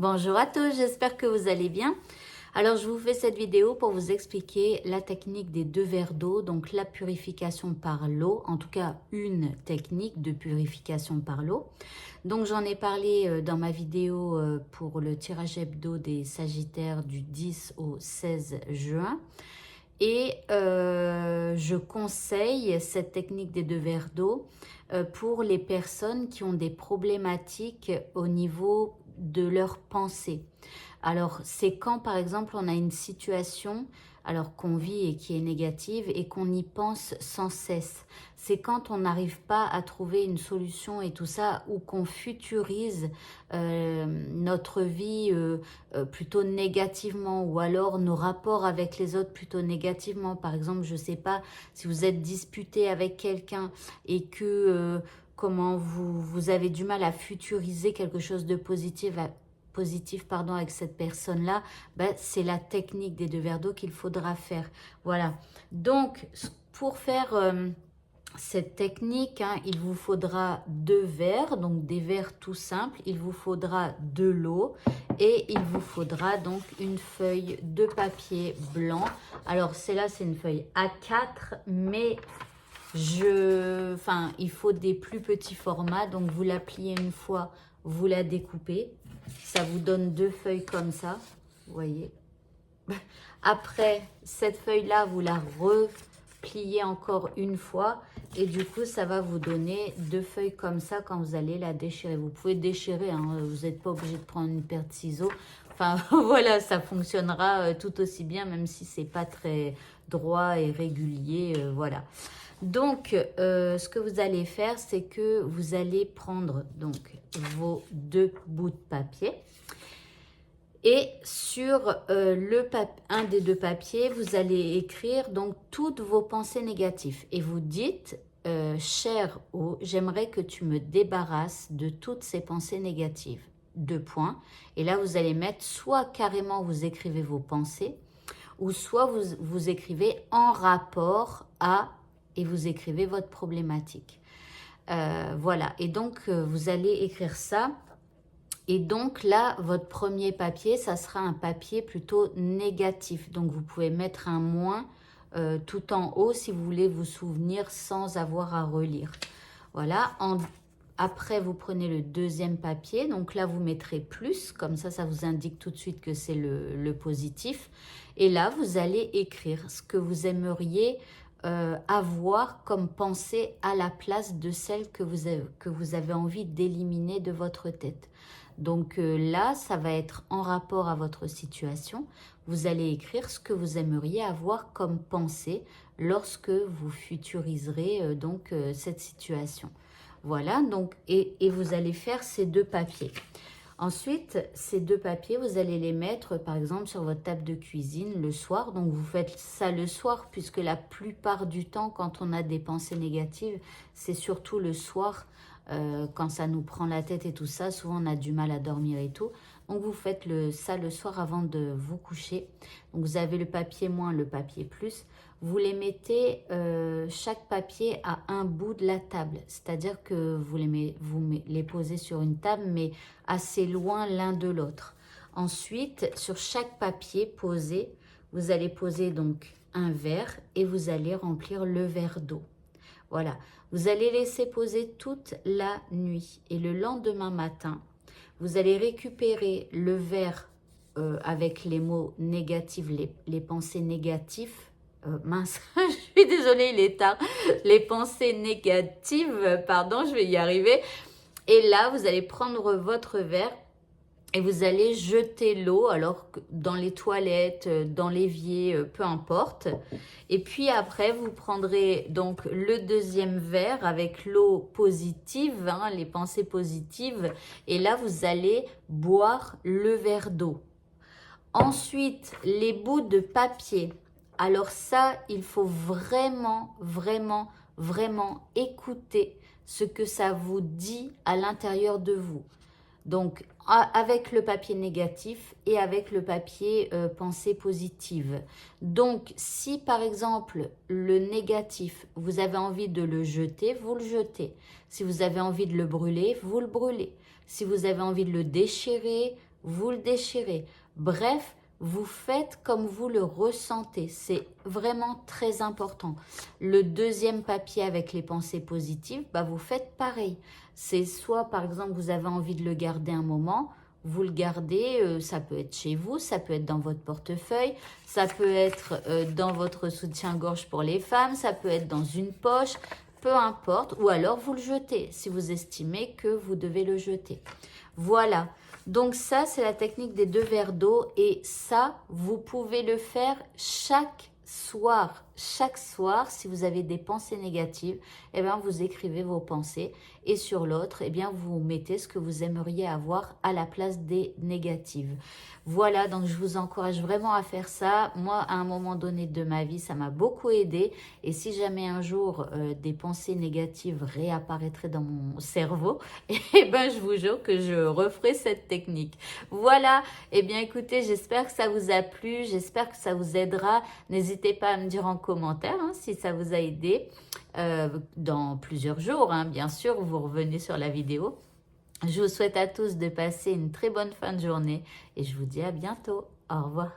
Bonjour à tous, j'espère que vous allez bien. Alors je vous fais cette vidéo pour vous expliquer la technique des 2 verres d'eau, donc la purification par l'eau, en tout cas une technique de purification par l'eau. Donc j'en ai parlé dans ma vidéo pour le tirage hebdo des Sagittaires du 10 au 16 juin. Et je conseille cette technique des 2 verres d'eau pour les personnes qui ont des problématiques au niveau de leur pensée. Alors, c'est quand, par exemple, on a une situation alors qu'on vit et qui est négative et qu'on y pense sans cesse. C'est quand on n'arrive pas à trouver une solution et tout ça, ou qu'on futurise notre vie plutôt négativement, ou alors nos rapports avec les autres plutôt négativement. Par exemple, je ne sais pas, si vous êtes disputé avec quelqu'un et que comment vous avez du mal à futuriser quelque chose de positif avec cette personne-là, ben, c'est la technique des 2 verres d'eau qu'il faudra faire. Voilà. Donc, pour faire cette technique, il vous faudra 2 verres, donc des verres tout simples. Il vous faudra de l'eau et il vous faudra donc une feuille de papier blanc. Alors, celle-là, c'est une feuille A4, mais il faut des plus petits formats. Donc, vous la pliez une fois, vous la découpez. Ça vous donne 2 feuilles comme ça, vous voyez. Après, cette feuille-là, vous la repliez encore une fois. Et du coup, ça va vous donner 2 feuilles comme ça quand vous allez la déchirer. Vous pouvez déchirer, vous n'êtes pas obligé de prendre une paire de ciseaux. Enfin, voilà, ça fonctionnera tout aussi bien, même si c'est pas très droit et régulier, voilà. Donc, ce que vous allez faire, c'est que vous allez prendre donc vos 2 bouts de papier. Et sur un des 2 papiers, vous allez écrire donc toutes vos pensées négatives. Et vous dites, cher O, j'aimerais que tu me débarrasses de toutes ces pensées négatives. 2 points. Et là, vous allez mettre soit carrément vous écrivez vos pensées, ou soit vous écrivez en rapport à, et vous écrivez votre problématique. Voilà. Et donc, vous allez écrire ça. Et donc là, votre premier papier, ça sera un papier plutôt négatif. Donc vous pouvez mettre un moins tout en haut si vous voulez vous souvenir sans avoir à relire. Voilà. Après, vous prenez le deuxième papier. Donc là, vous mettrez plus. Comme ça vous indique tout de suite que c'est le positif. Et là, vous allez écrire ce que vous aimeriez avoir comme pensée à la place de celle que vous avez envie d'éliminer de votre tête. Donc là, ça va être en rapport à votre situation. Vous allez écrire ce que vous aimeriez avoir comme pensée lorsque vous futuriserez cette situation. Voilà, donc, et vous allez faire ces 2 papiers. Ensuite, ces 2 papiers, vous allez les mettre, par exemple, sur votre table de cuisine le soir. Donc, vous faites ça le soir, puisque la plupart du temps, quand on a des pensées négatives, c'est surtout le soir, quand ça nous prend la tête et tout ça. Souvent, on a du mal à dormir et tout. Donc, vous faites ça le soir avant de vous coucher. Donc, vous avez le papier moins, le papier plus. Vous les mettez, chaque papier à un bout de la table. C'est-à-dire que vous les posez sur une table, mais assez loin l'un de l'autre. Ensuite, sur chaque papier posé, vous allez poser donc un verre et vous allez remplir le verre d'eau. Voilà, vous allez laisser poser toute la nuit. Et le lendemain matin, vous allez récupérer le verre avec les mots négatifs, les pensées négatives. Mince, je suis désolée, il est tard. Les pensées négatives, pardon, je vais y arriver. Et là, vous allez prendre votre verre et vous allez jeter l'eau, alors que dans les toilettes, dans l'évier, peu importe. Et puis après, vous prendrez donc le deuxième verre avec l'eau positive, les pensées positives. Et là, vous allez boire le verre d'eau. Ensuite, les bouts de papier. Alors ça, il faut vraiment, vraiment, vraiment écouter ce que ça vous dit à l'intérieur de vous. Donc, avec le papier négatif et avec le papier pensée positive. Donc, si par exemple, le négatif, vous avez envie de le jeter, vous le jetez. Si vous avez envie de le brûler, vous le brûlez. Si vous avez envie de le déchirer, vous le déchirez. Bref, vous faites comme vous le ressentez. C'est vraiment très important. Le deuxième papier avec les pensées positives, bah vous faites pareil. C'est soit, par exemple, vous avez envie de le garder un moment, vous le gardez, ça peut être chez vous, ça peut être dans votre portefeuille, ça peut être dans votre soutien-gorge pour les femmes, ça peut être dans une poche, peu importe, ou alors vous le jetez si vous estimez que vous devez le jeter. Voilà. Donc ça, c'est la technique des 2 verres d'eau et ça, vous pouvez le faire chaque soir. Chaque soir, si vous avez des pensées négatives, eh bien, vous écrivez vos pensées et sur l'autre, eh bien, vous mettez ce que vous aimeriez avoir à la place des négatives. Voilà, donc je vous encourage vraiment à faire ça. Moi, à un moment donné de ma vie, ça m'a beaucoup aidé. Et si jamais un jour, des pensées négatives réapparaîtraient dans mon cerveau, eh ben, je vous jure que je referai cette technique. Voilà, eh bien, écoutez, j'espère que ça vous a plu, j'espère que ça vous aidera. N'hésitez pas à me dire en commentaire si ça vous a aidé. Dans plusieurs jours, bien sûr, vous revenez sur la vidéo. Je vous souhaite à tous de passer une très bonne fin de journée et je vous dis à bientôt. Au revoir.